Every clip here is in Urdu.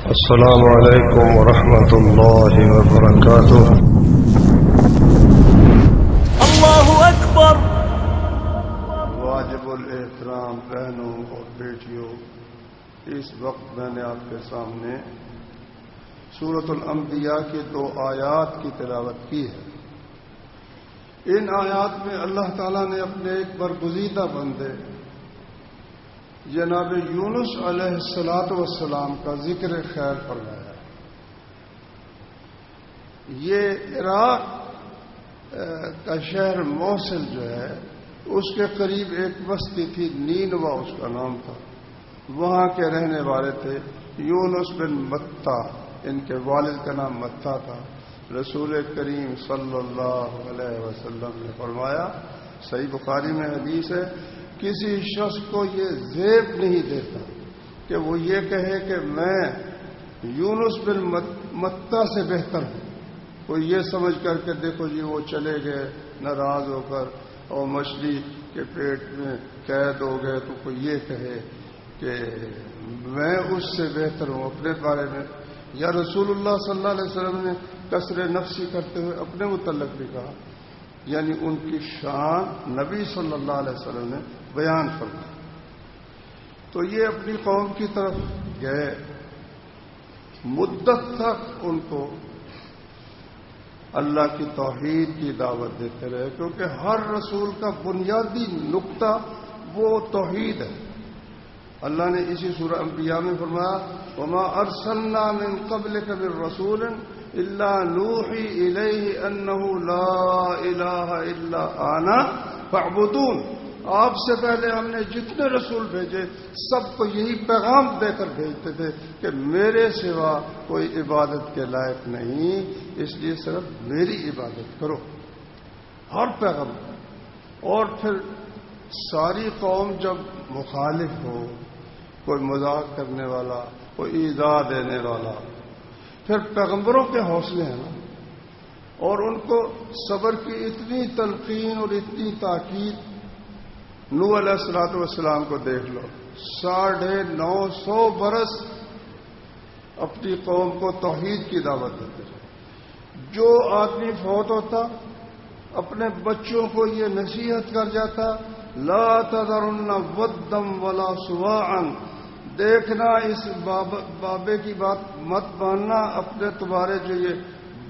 السلام علیکم ورحمۃ اللہ وبرکاتہ۔ اللہ اکبر۔ واجب الاحترام بہنوں اور بیٹیوں، اس وقت میں نے آپ کے سامنے سورۃ الانبیاء کی 2 آیات کی تلاوت کی ہے۔ ان آیات میں اللہ تعالیٰ نے اپنے ایک برگزیدہ بندے جناب یونس علیہ السلام کا ذکر خیر فرمایا ہے۔ یہ عراق کا شہر موصل جو ہے، اس کے قریب ایک بستی تھی، نینوا اس کا نام تھا۔ وہاں کے رہنے والے تھے یونس بن متہ، ان کے والد کا نام متہ تھا۔ رسول کریم صلی اللہ علیہ وسلم نے فرمایا، صحیح بخاری میں حدیث ہے، کسی شخص کو یہ زیب نہیں دیتا کہ وہ یہ کہے کہ میں یونس بن متہ سے بہتر ہوں۔ کوئی یہ سمجھ کر کے دیکھو جی وہ چلے گئے ناراض ہو کر اور مچھلی کے پیٹ میں قید ہو گئے، تو کوئی یہ کہے کہ میں اس سے بہتر ہوں اپنے بارے میں۔ یا رسول اللہ صلی اللہ علیہ وسلم نے کسر نفسی کرتے ہوئے اپنے متعلق بھی کہا، یعنی ان کی شان نبی صلی اللہ علیہ وسلم نے بیان فرمائی۔ تو یہ اپنی قوم کی طرف گئے، مدت تک ان کو اللہ کی توحید کی دعوت دیتے رہے، کیونکہ ہر رسول کا بنیادی نقطہ وہ توحید ہے۔ اللہ نے اسی سورہ انبیاء میں فرمایا، وما ارسلنا من قبلک من رسول الا نوحی الیہ انہ لا الہ الا انا فاعبدون۔ آپ سے پہلے ہم نے جتنے رسول بھیجے سب کو یہی پیغام دے کر بھیجتے تھے کہ میرے سوا کوئی عبادت کے لائق نہیں، اس لیے صرف میری عبادت کرو، ہر پیغام۔ اور پھر ساری قوم جب مخالف ہو، کوئی مذاق کرنے والا، کوئی ایذا دینے والا، پھر پیغمبروں کے حوصلے ہیں نا، اور ان کو صبر کی اتنی تلقین اور اتنی تاکید۔ نوح علیہ السلام کو دیکھ لو، 950 برس اپنی قوم کو توحید کی دعوت دیتے رہے۔ جو آدمی فوت ہوتا اپنے بچوں کو یہ نصیحت کر جاتا، لا تذرن ودا ولا سواعا، دیکھنا اس بابے کی بات مت ماننا، اپنے تمہارے جو یہ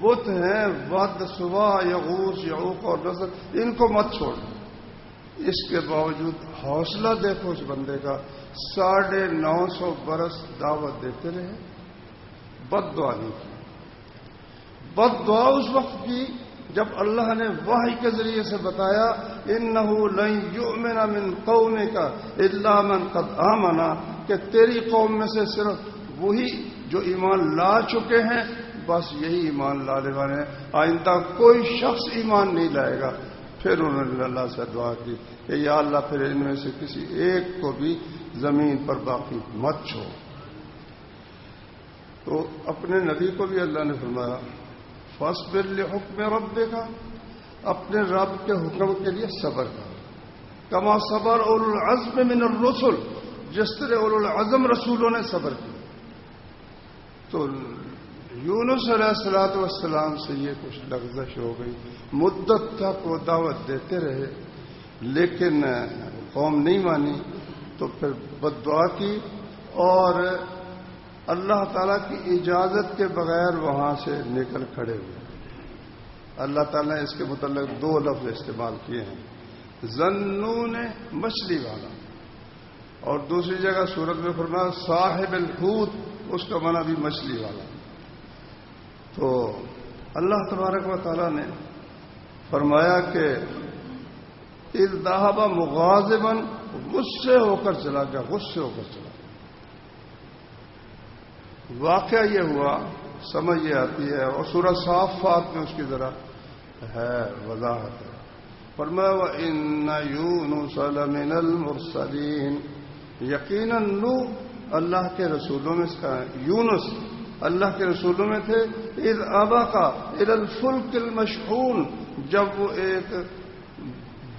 بت ہیں ود، سوا، یغوث، یعوق اور نصر، ان کو مت چھوڑنا۔ اس کے باوجود حوصلہ دیکھو اس بندے کا، 950 برس دعوت دیتے رہے، بد دعا نہیں کی۔ بد دعا اس وقت کی جب اللہ نے وحی کے ذریعے سے بتایا، انہ لن یؤمن من قومک الا من قد آمن، کہ تیری قوم میں سے صرف وہی جو ایمان لا چکے ہیں، بس یہی ایمان لانے والے ہیں، آئندہ کوئی شخص ایمان نہیں لائے گا۔ پھر انہوں نے اللہ سے دعا کی کہ یا اللہ پھر ان میں سے کسی ایک کو بھی زمین پر باقی مت چھوڑ۔ تو اپنے نبی کو بھی اللہ نے فرمایا، فاصبر لحکم ربک، اپنے رب کے حکم کے لیے صبر کر، کما صبر اولو العزم من الرسل، جس طرح اولو العزم رسولوں نے صبر کیا۔ تو یونس علیہ السلام سے یہ کچھ لغزش ہو گئی، مدت تک وہ دعوت دیتے رہے لیکن قوم نہیں مانی، تو پھر بد دعا کی اور اللہ تعالیٰ کی اجازت کے بغیر وہاں سے نکل کھڑے ہوئے۔ اللہ تعالیٰ نے اس کے متعلق 2 لفظ استعمال کیے ہیں، ذنون مچھلی والا، اور دوسری جگہ سورت میں فرمایا صاحب الحوت، اس کا معنی بھی مچھلی والا۔ تو اللہ تبارک و تعالیٰ نے فرمایا کہ اذ ذهب مغاضبا، غصے ہو کر چلا گیا، غصے ہو کر چلا گیا۔ واقعہ یہ ہوا، سمجھ یہ آتی ہے، اور سورہ صافات میں اس کی ذرا ہے وضاحت ہے۔ فرمایا وَإِنَّ يُونُسَ لَمِنَ الْمُرْسَلِينَ، یقیناً نوح اللہ کے رسولوں میں، یونس اللہ کے رسولوں میں تھے۔ اذ ابقا الى الفلک المشحون، جب وہ ایک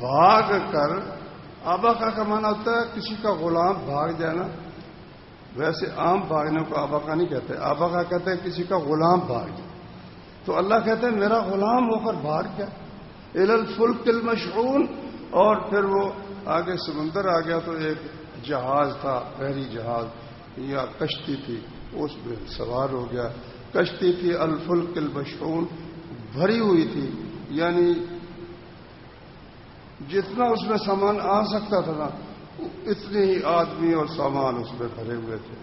بھاگ کر، ابقا کا معنی ہوتا ہے کسی کا غلام بھاگ جانا، ویسے عام بھاگنے کو آبقا نہیں کہتے، آبقا کہتے ہیں کسی کا غلام بھاگ جائے، تو اللہ کہتے ہیں میرا غلام ہو کر بھاگ گیا الی الفلک المشحون، اور پھر وہ آگے سمندر آ گیا تو ایک جہاز تھا، بحری جہاز یا کشتی تھی، اس میں سوار ہو گیا۔ کشتی تھی الفلک المشحون، بھری ہوئی تھی، یعنی جتنا اس میں سامان آ سکتا تھا نا اتنے ہی آدمی اور سامان اس میں بھرے ہوئے تھے۔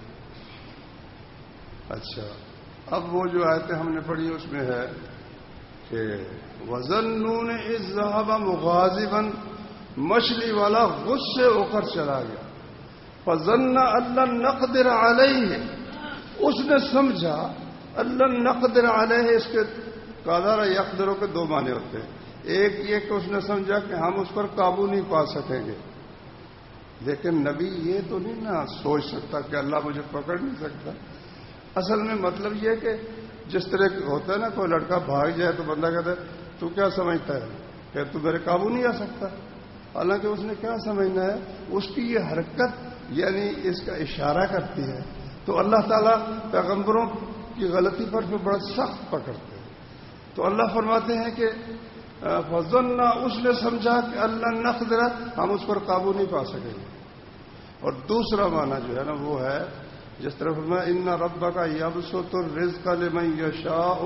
اچھا، اب وہ جو آیتیں ہم نے پڑھی اس میں ہے کہ وَظَنُّونَ إِذْ ذَهَبَ مُغَاضِبًا، مچھلی والا غصے ہو کر چلا گیا، فَظَنَّ أَن لَّن نَّقْدِرَ عَلَيْهِ، اس نے سمجھا أَن لَّن نَّقْدِرَ عَلَيْهِ، اس کے قادر یقدروں کے دو معنی ہوتے ہیں، ایک یہ کہ اس نے سمجھا کہ ہم اس پر قابو نہیں پا سکیں گے، لیکن نبی یہ تو نہیں نا سوچ سکتا کہ اللہ مجھے پکڑ نہیں سکتا۔ اصل میں مطلب یہ کہ جس طرح ہوتا ہے نا کوئی لڑکا بھاگ جائے تو بندہ کہتا ہے تو کیا سمجھتا ہے کہ تو میرے قابو نہیں آ سکتا، حالانکہ اس نے کیا سمجھنا ہے، اس کی یہ حرکت یعنی اس کا اشارہ کرتی ہے۔ تو اللہ تعالیٰ پیغمبروں کی غلطی پر پھر بڑا سخت پکڑتے ہیں۔ تو اللہ فرماتے ہیں کہ فَظَنَّ، اس نے سمجھا کہ اللہ نقدر، ہم اس پر قابو نہیں پا سکیں گے۔ اور دوسرا معنی جو ہے نا وہ ہے جس طرح فرمایا ان ربک یبسط الرزق لمن یشاء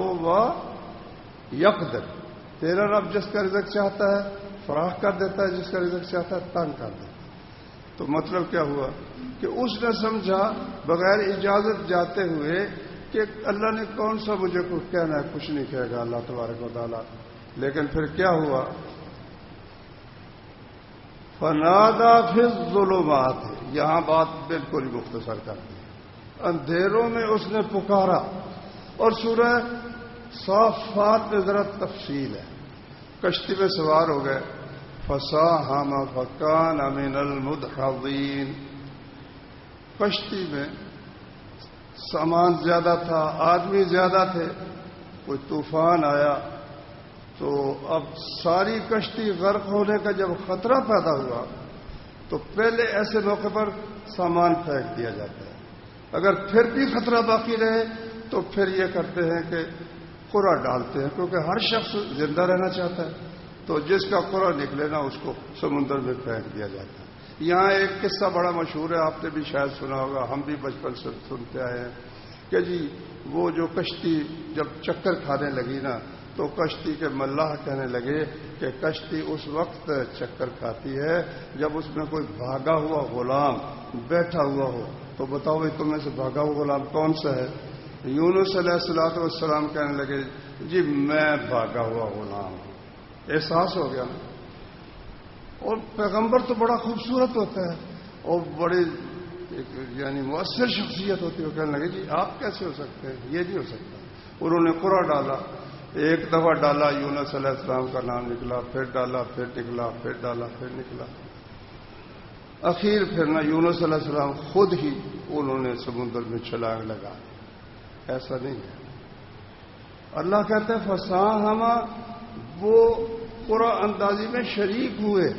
ویقدر، تیرا رب جس کا رزق چاہتا ہے فراخ کر دیتا ہے، جس کا رزق چاہتا ہے تنگ کر دیتا ہے۔ تو مطلب کیا ہوا کہ اس نے سمجھا بغیر اجازت جاتے ہوئے کہ اللہ نے کون سا مجھے کچھ کہنا ہے، کچھ نہیں کہے گا اللہ تبارک و تعالیٰ۔ لیکن پھر کیا ہوا، فنادا فی الظلمات، یہاں بات بالکل ہی مختصر کر دی، اندھیروں میں اس نے پکارا۔ اور سورہ صافات میں ذرا تفصیل ہے، کشتی میں سوار ہو گئے، فساہم فکان من المدحضین، کشتی میں سامان زیادہ تھا، آدمی زیادہ تھے، کوئی طوفان آیا تو اب ساری کشتی غرق ہونے کا جب خطرہ پیدا ہوا تو پہلے ایسے موقع پر سامان پھینک دیا جاتا ہے، اگر پھر بھی خطرہ باقی رہے تو پھر یہ کرتے ہیں کہ قرع ڈالتے ہیں، کیونکہ ہر شخص زندہ رہنا چاہتا ہے، تو جس کا قرع نکلے نا اس کو سمندر میں پھینک دیا جاتا ہے۔ یہاں ایک قصہ بڑا مشہور ہے، آپ نے بھی شاید سنا ہوگا، ہم بھی بچپن سے سنتے آئے ہیں کہ جی وہ جو کشتی جب چکر کھانے لگی نا تو کشتی کے ملاح کہنے لگے کہ کشتی اس وقت چکر کھاتی ہے جب اس میں کوئی بھاگا ہوا غلام بیٹھا ہوا ہو۔ تو بتاؤ بھائی تم میں سے بھاگا ہوا غلام کون سا ہے؟ یونس علیہ الصلوۃ والسلام کہنے لگے جی میں بھاگا ہوا غلام ہوں۔ احساس ہو گیا نا۔ اور پیغمبر تو بڑا خوبصورت ہوتا ہے اور بڑی یعنی مؤثر شخصیت ہوتی ہے، وہ کہنے لگے جی آپ کیسے ہو سکتے ہیں، یہ نہیں ہو سکتا۔ انہوں نے قرع ڈالا، ایک دفعہ ڈالا یونس علیہ السلام کا نام نکلا، پھر ڈالا پھر نکلا، پھر ڈالا پھر نکلا، اخیر پھر نہ یونس علیہ السلام خود ہی انہوں نے سمندر میں چھلانگ لگا۔ ایسا نہیں ہے، اللہ کہتے ہیں فساہما، وہ قرع اندازی میں شریک ہوئے،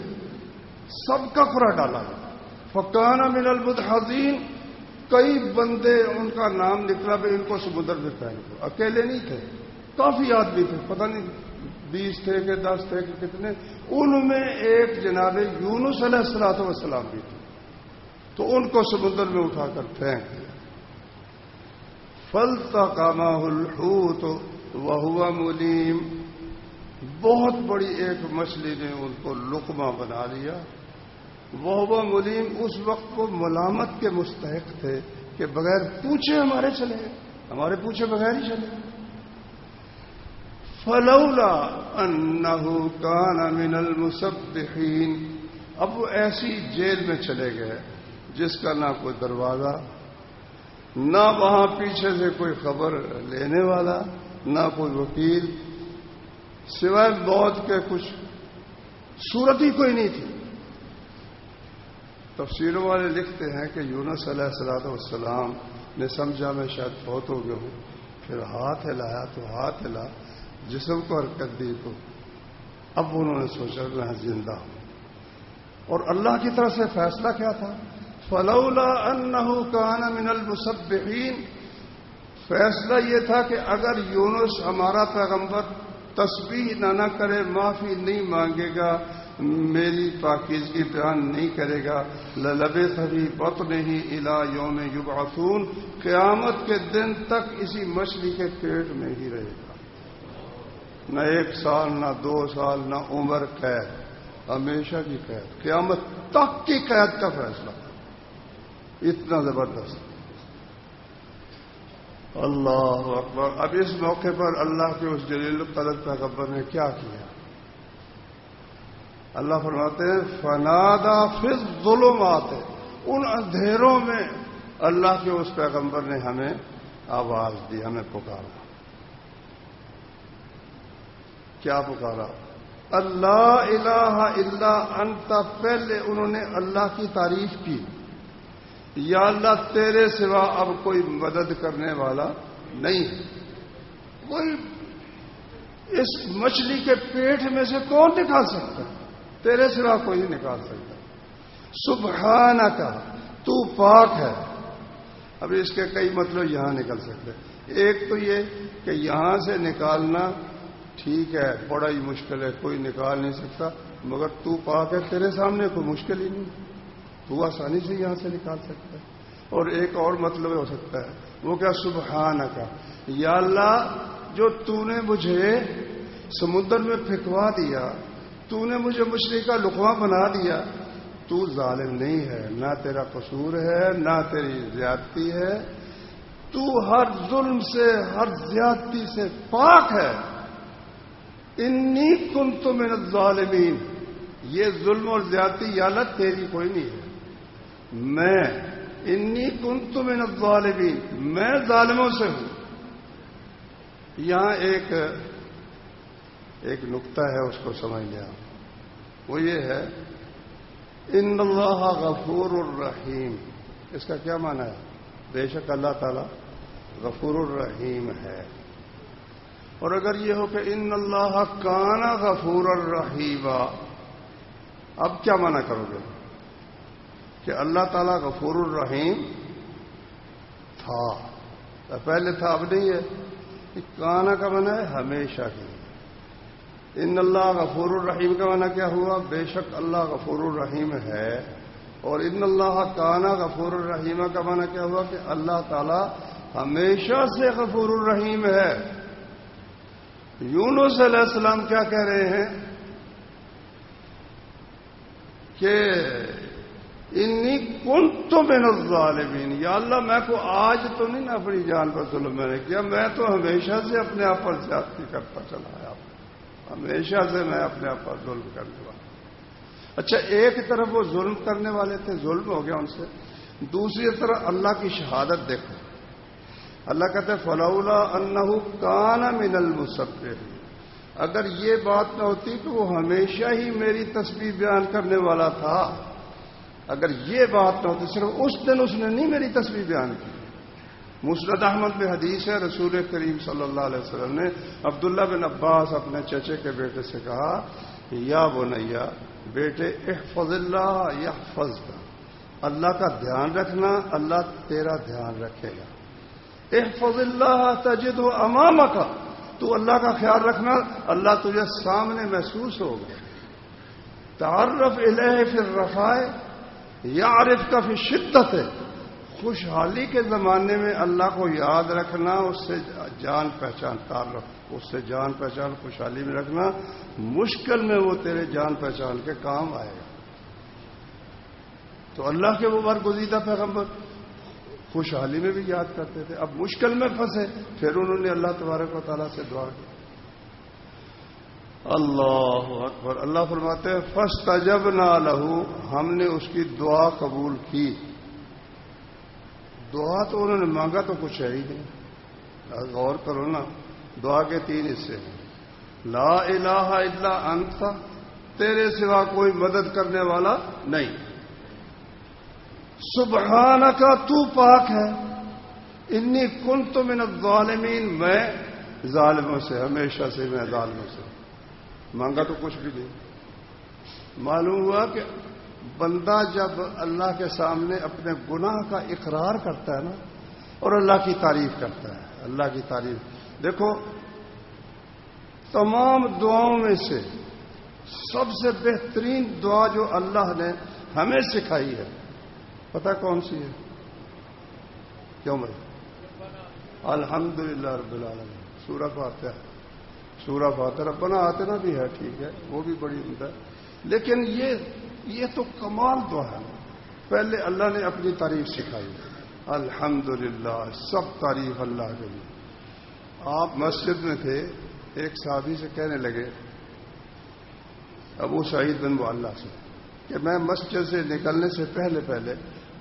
سب کا قرع ڈالا گیا۔ فکان من المدحضین، کئی بندے ان کا نام نکلا بھی ان کو سمندر میں پھینک، اکیلے نہیں تھے، کافی آدمی تھے، پتہ نہیں 20 تھے کہ 10 تھے کہ کتنے، ان میں ایک جناب یونس علیہ الصلوۃ والسلام بھی تھے، تو ان کو سمندر میں اٹھا کر پھینک دیا۔ فالتقمہ الحوت وہو ملیم، بہت بڑی ایک مچھلی نے ان کو لقمہ بنا لیا۔ وہو ملیم، اس وقت وہ ملامت کے مستحق تھے کہ بغیر پوچھے ہمارے چلے گئے، ہمارے پوچھے بغیر ہی چلے گئے۔ فلولا انہ کان من المسبحین، اب وہ ایسی جیل میں چلے گئے جس کا نہ کوئی دروازہ، نہ وہاں پیچھے سے کوئی خبر لینے والا، نہ کوئی وکیل، سوائے موت کے کچھ صورت ہی کوئی نہیں تھی۔ تفسیروں والے لکھتے ہیں کہ یونس علیہ الصلوۃ والسلام نے سمجھا میں شاید فوت ہو گیا ہوں، پھر ہاتھ ہلایا تو ہاتھ ہلا، جسم کو حرکت دی تو اب انہوں نے سوچا میں زندہ ہوں۔ اور اللہ کی طرف سے فیصلہ کیا تھا؟ فلولا انه كان من المسبحین، فیصلہ یہ تھا کہ اگر یونس ہمارا پیغمبر تسبیح نہ کرے، معافی نہیں مانگے گا، میری پاکیزگی بیان نہیں کرے گا، للبث فی بطنہ الی یوم یبعثون، قیامت کے دن تک اسی مچھلی کے پیٹ میں ہی رہے گا، نہ 1 سال نہ 2 سال نہ عمر قید، ہمیشہ کی قید، قیامت تک کی قید کا فیصلہ، اتنا زبردست۔ اللہ اکبر۔ اب اس موقع پر اللہ کے اس جلیل القدر پیغمبر نے کیا کیا؟ اللہ فرماتے ہیں فنادا فی الظلمات، ان اندھیروں میں اللہ کے اس پیغمبر نے ہمیں آواز دی، ہمیں پکارا۔ کیا پکارا؟ اللہ الہ الا انت، پہلے انہوں نے اللہ کی تعریف کی، یا اللہ تیرے سوا اب کوئی مدد کرنے والا نہیں ہے، کوئی اس مچھلی کے پیٹ میں سے کون نکال سکتا ہے؟ تیرے سوا کوئی نہیں نکال سکتا۔ سبحانک، تو پاک ہے۔ اب اس کے کئی مطلب یہاں نکل سکتے ہیں۔ ایک تو یہ کہ یہاں سے نکالنا ٹھیک ہے، بڑا ہی مشکل ہے، کوئی نکال نہیں سکتا، مگر تو پاک ہے، تیرے سامنے کوئی مشکل ہی نہیں، تو آسانی سے یہاں سے نکال سکتا ہے۔ اور ایک اور مطلب ہو سکتا ہے، وہ کیا؟ سبحانک، یا اللہ جو تو نے مجھے سمندر میں پھینکوا دیا، تو نے مجھے مچھلی کا لقمہ بنا دیا، تو ظالم نہیں ہے، نہ تیرا قصور ہے نہ تیری زیادتی ہے، تو ہر ظلم سے ہر زیادتی سے پاک ہے۔ انی کنت من الظالمین، یہ ظلم اور زیادتی یا اللہ تیری کوئی نہیں ہے، میں انی کنت من الظالمین، میں ظالموں سے ہوں۔ یہاں ایک نقطہ ہے، اس کو سمجھ لیا، وہ یہ ہے ان اللہ غفور الرحیم۔ اس کا کیا معنی ہے؟ بے شک اللہ تعالی غفور الرحیم ہے۔ اور اگر یہ ہو کہ ان اللہ کان غفور الرحیم، اب کیا معنی کرو گے؟ کہ اللہ تعالیٰ غفور الرحیم تھا، پہلے تھا اب نہیں ہے۔ کانا کا معنی ہے ہمیشہ کی۔ ان اللہ غفور الرحیم کا معنی کیا ہوا؟ بے شک اللہ غفور الرحیم ہے۔ اور ان اللہ کانا غفور الرحیم کا معنی کیا ہوا؟ کہ اللہ تعالیٰ ہمیشہ سے غفور الرحیم ہے۔ یونس علیہ السلام کیا کہہ رہے ہیں کہ انی کنت من الظالمین، یا اللہ میں کو آج تو نہیں نا اپنی جان پر ظلم میں نے کیا، میں تو ہمیشہ سے اپنے آپ پر زیادتی کرتا چلا آیا، ہمیشہ سے میں اپنے آپ پر ظلم کرنے والا۔ اچھا، ایک طرف وہ ظلم کرنے والے تھے، ظلم ہو گیا ان سے، دوسری طرف اللہ کی شہادت دیکھو، اللہ کہتے ہیں فلولا انہ کان من المسبحین، اگر یہ بات نہ ہوتی کہ وہ ہمیشہ ہی میری تسبیح بیان کرنے والا تھا، اگر یہ بات نہ ہوتی، صرف اس دن اس نے نہیں میری تسبیح بیان کی۔ مسند احمد میں حدیث ہے، رسول کریم صلی اللہ علیہ وسلم نے عبداللہ بن عباس اپنے چچے کے بیٹے سے کہا، یا بنیا، بیٹے احفظ اللہ یحفظک، اللہ کا دھیان رکھنا، اللہ تیرا دھیان رکھے گا۔ احفظ اللہ تجدہ امامک، تو اللہ کا خیال رکھنا، اللہ تجھے سامنے محسوس ہوگا۔ تعرف الیہ فی الرخاء یعرفک فی الشدۃ، خوشحالی کے زمانے میں اللہ کو یاد رکھنا، اس سے جان پہچان، تعارف اس سے جان پہچان خوشحالی میں رکھنا، مشکل میں وہ تیرے جان پہچان کے کام آئے گا۔ تو اللہ کے وہ برگزیدہ پیغمبر خوشحالی میں بھی یاد کرتے تھے، اب مشکل میں پھنسے، پھر انہوں نے اللہ تبارک و تعالیٰ سے دعا کی۔ اللہ اکبر۔ اللہ فرماتے ہیں فاستجبنا لہ، ہم نے اس کی دعا قبول کی۔ دعا تو انہوں نے مانگا تو کچھ ہے ہی نہیں، غور کرو نا، دعا کے 3 حصے ہیں۔ لا الہ الا انت، تیرے سوا کوئی مدد کرنے والا نہیں۔ سبحانک، تو پاک ہے۔ انی کنت من الظالمین، میں ظالموں سے، ہمیشہ سے میں ظالموں سے۔ مانگا تو کچھ بھی نہیں۔ معلوم ہوا کہ بندہ جب اللہ کے سامنے اپنے گناہ کا اقرار کرتا ہے نا اور اللہ کی تعریف کرتا ہے، اللہ کی تعریف، دیکھو تمام دعاؤں میں سے سب سے بہترین دعا جو اللہ نے ہمیں سکھائی ہے پتہ کون سی ہے؟ کیوں بھائی؟ الحمدللہ رب العالمین، سورہ فاتحہ، سورہ فاتحہ ربنا آتنا بھی ہے، ٹھیک ہے، وہ بھی بڑی عمدہ ہے، لیکن یہ تو کمال دعا ہے۔ پہلے اللہ نے اپنی تعریف سکھائی، الحمدللہ، سب تعریف اللہ کے لیے۔ آپ مسجد میں تھے، ایک صحابی سے کہنے لگے، ابو سعید بن معلہ سے، کہ میں مسجد سے نکلنے سے پہلے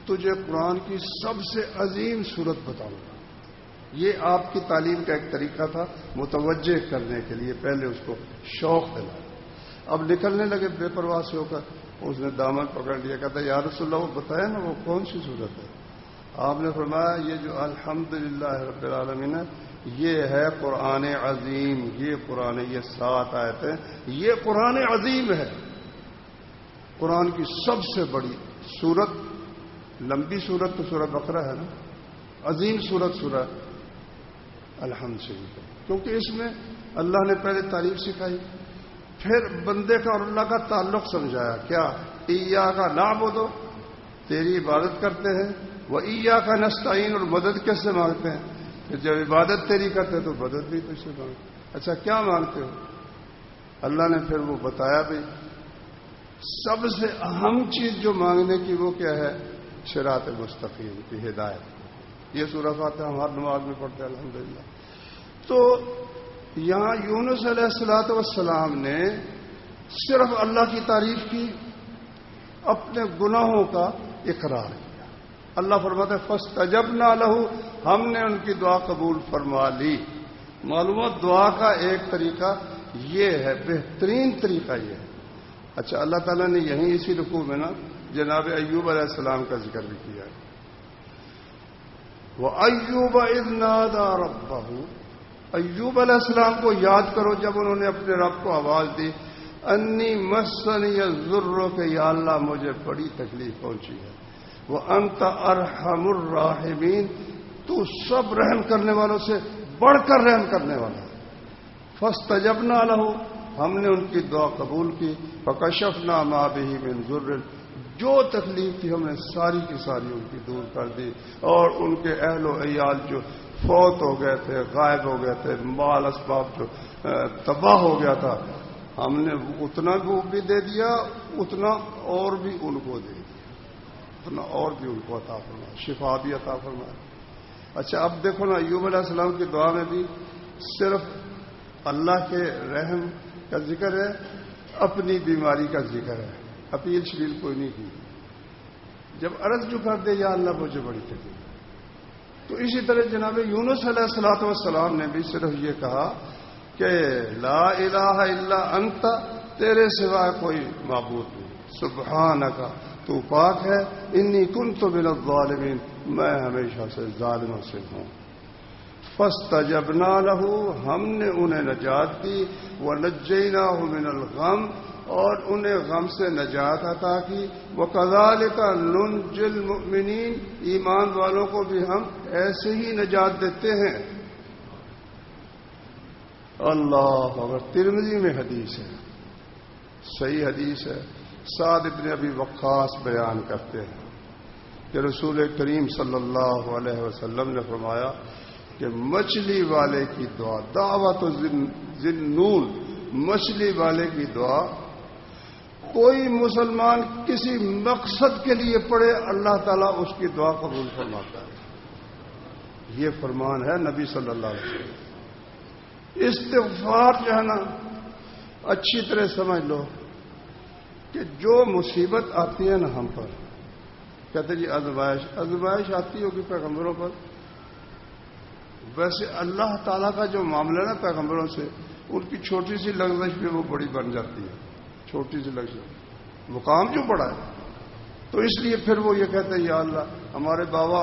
تجھے قرآن کی سب سے عظیم صورت بتاؤں گا۔ یہ آپ کی تعلیم کا ایک طریقہ تھا متوجہ کرنے کے لیے، پہلے اس کو شوق دلا۔ اب نکلنے لگے بے پرواہ سے ہو کر، اس نے دامن پکڑ لیا، کہتا یا رسول اللہ وہ بتایا نا وہ کون سی صورت ہے؟ آپ نے فرمایا یہ جو الحمدللہ رب العالمین ہے یہ ہے قرآن عظیم، یہ قرآن، یہ 7 آیتیں، یہ قرآن عظیم ہے، قرآن کی سب سے بڑی سورت۔ لمبی سورت تو سورہ بقرہ ہے نا، عظیم سورت سورہ الحمد شریف ہے، کیونکہ اس میں اللہ نے پہلے تعریف سکھائی، پھر بندے کا اور اللہ کا تعلق سمجھایا۔ کیا؟ ایاک نعبد، تیری عبادت کرتے ہیں، وہ ایاک نستعین، اور مدد کس سے مانگتے ہیں؟ پھر جب عبادت تیری کرتے ہیں تو مدد بھی تجھ سے مانگتے۔ اچھا کیا مانگتے ہو؟ اللہ نے پھر وہ بتایا بھی، سب سے اہم چیز جو مانگنے کی وہ کیا ہے؟ صراط مستقیم کی ہدایت۔ یہ سورہ فاتحہ ہمارے نماز میں پڑھتے ہیں الحمدللہ۔ تو یہاں یونس علیہ الصلوۃ والسلام نے صرف اللہ کی تعریف کی، اپنے گناہوں کا اقرار کیا۔ اللہ فرماتا ہے فاستجبنا لہ، ہم نے ان کی دعا قبول فرما لی۔ معلومات دعا کا ایک طریقہ یہ ہے، بہترین طریقہ یہ ہے۔ اچھا اللہ تعالیٰ نے یہیں اسی رکوع میں نا جناب ایوب علیہ السلام کا ذکر بھی کیا ہے، وَأَيُّوبَ إِذْ نَادَى رَبَّهُ، ایوب علیہ السلام کو یاد کرو جب انہوں نے اپنے رب کو آواز دی، انی مسنی الضر، کہ یا اللہ مجھے بڑی تکلیف پہنچی ہے، وَأَنْتَ أَرْحَمُ الرَّاحِمِينَ، تو سب رحم کرنے والوں سے بڑھ کر رحم کرنے والا۔ فاستجبنا لہ، ہم نے ان کی دعا قبول کی، فکشفنا ما بہ من ضر، جو تکلیف تھی ہم نے ساری کی ساری ان کی دور کر دی، اور ان کے اہل و عیال جو فوت ہو گئے تھے، غائب ہو گئے تھے، مال اسباب جو تباہ ہو گیا تھا، ہم نے اتنا بھی دے دیا، اتنا اور بھی ان کو دے دیا، اتنا اور بھی ان کو عطا فرمایا، شفا بھی عطا فرمایا۔ اچھا اب دیکھو نا، ایوب علیہ السلام کی دعا میں بھی صرف اللہ کے رحم کا ذکر ہے، اپنی بیماری کا ذکر ہے، اپیل شبیل کوئی نہیں کی۔ جب عرض جو کر دے یا اللہ مجھے بڑی تکلیف، تو اسی طرح جناب یونس علیہ الصلوۃ والسلام نے بھی صرف یہ کہا کہ لا الہ الا انت، تیرے سوا کوئی معبود نہیں، سبحانک، تو پاک ہے، انی کنت من الظالمین، میں ہمیشہ سے ظالموں سے ہوں۔ فاستجبنا لہ، ہم نے انہیں نجات دی، ونجیناہ من الغم، اور انہیں غم سے نجات عطا کی، وَكَذَلِكَ نُنْجِي الْمُؤْمِنِينَ، ایمان والوں کو بھی ہم ایسے ہی نجات دیتے ہیں۔ اللہ اکبر، ترمذی میں حدیث ہے، صحیح حدیث ہے، سعد بن ابی وقاص بیان کرتے ہیں کہ رسول کریم صلی اللہ علیہ وسلم نے فرمایا کہ مچھلی والے کی دعا، دعوت ذی-النون، مچھلی والے کی دعا کوئی مسلمان کسی مقصد کے لیے پڑھے، اللہ تعالیٰ اس کی دعا قبول فرماتا ہے۔ یہ فرمان ہے نبی صلی اللہ علیہ وسلم۔ استغفار جو ہے نا، اچھی طرح سمجھ لو کہ جو مصیبت آتی ہے نا ہم پر، کہتے جی ازمائش آتی ہوگی پیغمبروں پر، ویسے اللہ تعالیٰ کا جو معاملہ ہے نا پیغمبروں سے، ان کی چھوٹی سی لغزش بھی وہ بڑی بن جاتی ہے، چھوٹی سی لغزش، مقام جو بڑا ہے، تو اس لیے پھر وہ یہ کہتے ہیں یا اللہ، ہمارے بابا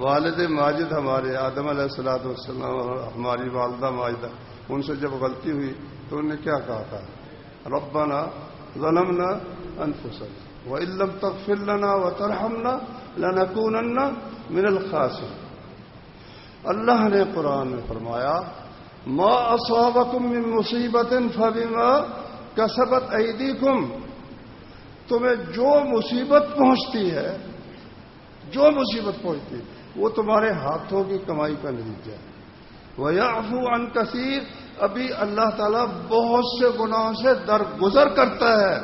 والد ماجد ہمارے آدم علیہ الصلوۃ والسلام اور ہماری والدہ ماجدہ، ان سے جب غلطی ہوئی تو انہوں نے کیا کہا تھا؟ ربنا ظلمنا انفسنا، وَإِن لَّمْ تَغْفِرْ لَنَا وَتَرْحَمْنَا لَنَكُونَنَّ مِنَ الْخَاسِرِينَ۔ اللہ نے قرآن میں فرمایا ما اصابکم من مصیبت فبما کسبت ایدیکم، تمہیں جو مصیبت پہنچتی ہے وہ تمہارے ہاتھوں کی کمائی کا نتیجہ ہے۔ وَيَعْفُو عَن كَثِيرٍ، ابھی اللہ تعالیٰ بہت سے گناہوں سے درگزر کرتا ہے۔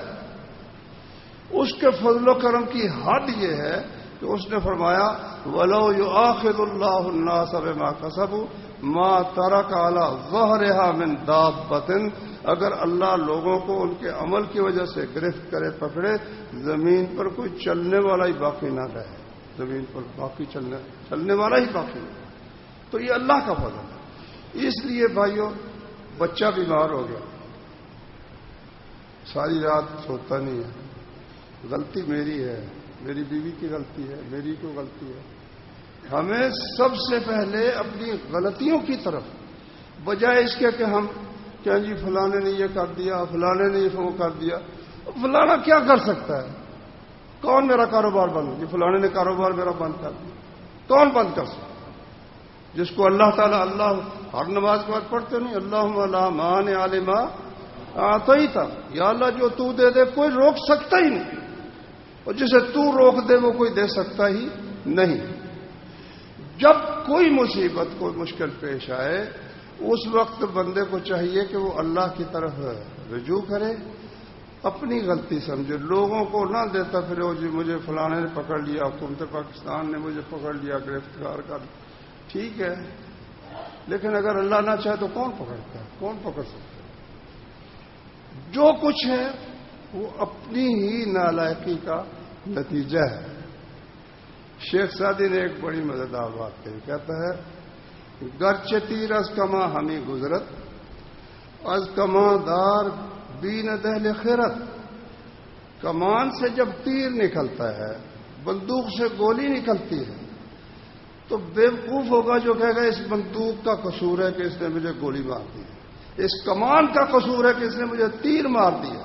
اس کے فضل و کرم کی حد یہ ہے کہ اس نے فرمایا وَلَوْ يُؤَاخِذُ اللَّهُ النَّاسَ بِمَا كَسَبُوا مَا تَرَكَ عَلَى ظَهْرِهَا مِن دَابَّةٍ، اگر اللہ لوگوں کو ان کے عمل کی وجہ سے گرفت کرے، پکڑے، زمین پر کوئی چلنے والا ہی باقی نہ رہے، زمین پر باقی چلنے والا ہی باقی نہیں۔ تو یہ اللہ کا فضل ہے۔ اس لیے بھائیوں، بچہ بیمار ہو گیا، ساری رات سوتا نہیں ہے، غلطی میری ہے، میری بیوی کی غلطی ہے، میری کوئی غلطی ہے۔ ہمیں سب سے پہلے اپنی غلطیوں کی طرف، بجائے اس کے کہ ہم کیا جی فلانے نے یہ کر دیا، فلانے نے یہ وہ کر دیا، فلانا کیا کر سکتا ہے؟ کون میرا کاروبار بند؟ یہ فلانے نے کاروبار میرا بند کر دیا، کون بند کر سکتا؟ جس کو اللہ تعالیٰ، اللہ ہر نماز کے بعد پڑھتے نہیں اللہم لا مانع لما اعطیت، یا اللہ جو تو دے دے کوئی روک سکتا ہی نہیں، اور جسے تو روک دے وہ کوئی دے سکتا ہی نہیں۔ جب کوئی مصیبت، کوئی مشکل پیش آئے، اس وقت بندے کو چاہیے کہ وہ اللہ کی طرف رجوع کرے، اپنی غلطی سمجھے، لوگوں کو نہ دیتا پھر جی مجھے فلانے نے پکڑ لیا، حکومت پاکستان نے مجھے پکڑ لیا، گرفتار کر۔ ٹھیک ہے، لیکن اگر اللہ نہ چاہے تو کون پکڑتا ہے؟ کون پکڑ سکتا ہے؟ جو کچھ ہے وہ اپنی ہی نالائقی کا نتیجہ ہے۔ شیخ سعدی نے ایک بڑی مزیدار بات کہی، کہتا ہے گرچہ تیر از کما ہمیں گزرت، از کما دار بین دہل خیرت، کمان سے جب تیر نکلتا ہے، بندوق سے گولی نکلتی ہے، تو بیوقوف ہوگا جو کہے گا اس بندوق کا قصور ہے کہ اس نے مجھے گولی مار دی، اس کمان کا قصور ہے کہ اس نے مجھے تیر مار دیا۔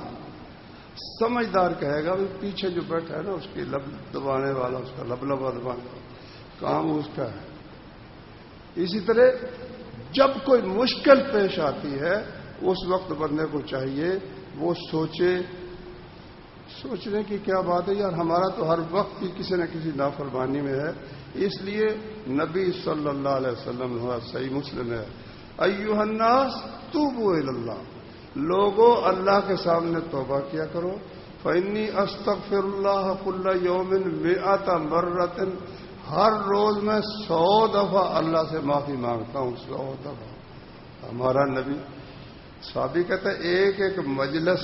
سمجھدار کہے گا پیچھے جو بیٹھا ہے نا اس کی لب دبانے والا، اس کا لبلبا دبانے والا کام اس کا ہے۔ اسی طرح جب کوئی مشکل پیش آتی ہے اس وقت بندے کو چاہیے وہ سوچنے کی کیا بات ہے یار، ہمارا تو ہر وقت ہی کسی نہ کسی نافرمانی میں ہے۔ اس لیے نبی صلی اللہ علیہ وسلم صحیح مسلم ہے ایھا الناس توبوا الی اللہ، لوگوں اللہ کے سامنے توبہ کیا کرو، فانی استغفر اللہ کل یوم 100 مرۃ، ہر روز میں 100 دفعہ اللہ سے معافی مانگتا ہوں، 100 دفعہ۔ ہمارا نبی صحابی کہتا ہے ایک مجلس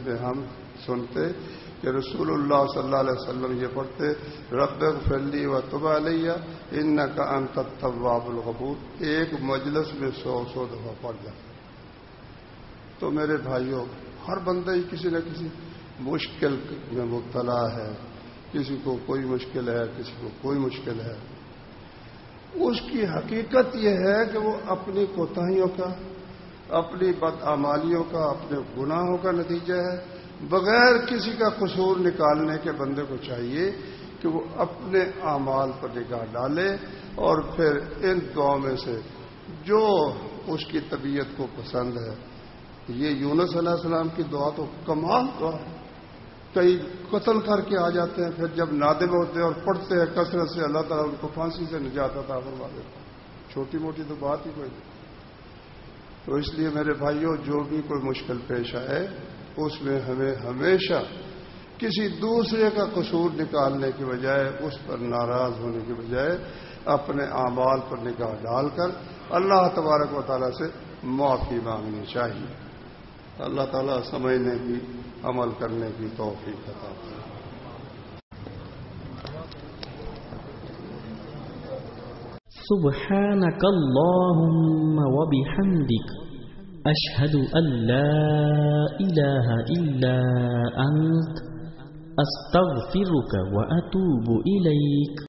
میں ہم سنتے کہ رسول اللہ صلی اللہ علیہ وسلم یہ پڑھتے رب اغفر لی وتب علی انک انت التواب الغفور، ایک مجلس میں 100 دفعہ پڑھ جاتے۔ تو میرے بھائیوں، ہر بندہ ہی کسی نہ کسی مشکل میں مبتلا ہے، کسی کو کوئی مشکل ہے، کسی کو کوئی مشکل ہے۔ اس کی حقیقت یہ ہے کہ وہ اپنی کوتاہیوں کا، اپنی بدعمالیوں کا، اپنے گناہوں کا نتیجہ ہے۔ بغیر کسی کا قصور نکالنے کے بندے کو چاہیے کہ وہ اپنے اعمال پر نگاہ ڈالے اور پھر ان دعاؤں میں سے جو اس کی طبیعت کو پسند ہے۔ یہ یونس علیہ السلام کی دعا تو کمال دعا ہے، کئی قتل کر کے آ جاتے ہیں، پھر جب نادم ہوتے ہیں اور پڑھتے ہیں کثرت سے، اللہ تعالیٰ ان کو پھانسی سے نجات عطا فرما دیتا ہے۔ چھوٹی موٹی تو بات ہی کوئی نہیں۔ تو اس لیے میرے بھائیوں، جو بھی کوئی مشکل پیش آئے اس میں ہمیں ہمیشہ کسی دوسرے کا قصور نکالنے کی بجائے، اس پر ناراض ہونے کی بجائے، اپنے اعمال پر نگاہ ڈال کر اللہ تبارک و تعالیٰ سے معافی مانگنی چاہیے۔ اللہ تعالیٰ سمجھنے کی، عمل کرنے کی توفیق عطا فرمائے۔ سبحانك اللهم وبحمدك أشهد أن لا إله إلا أنت أستغفرك وأتوب إليك.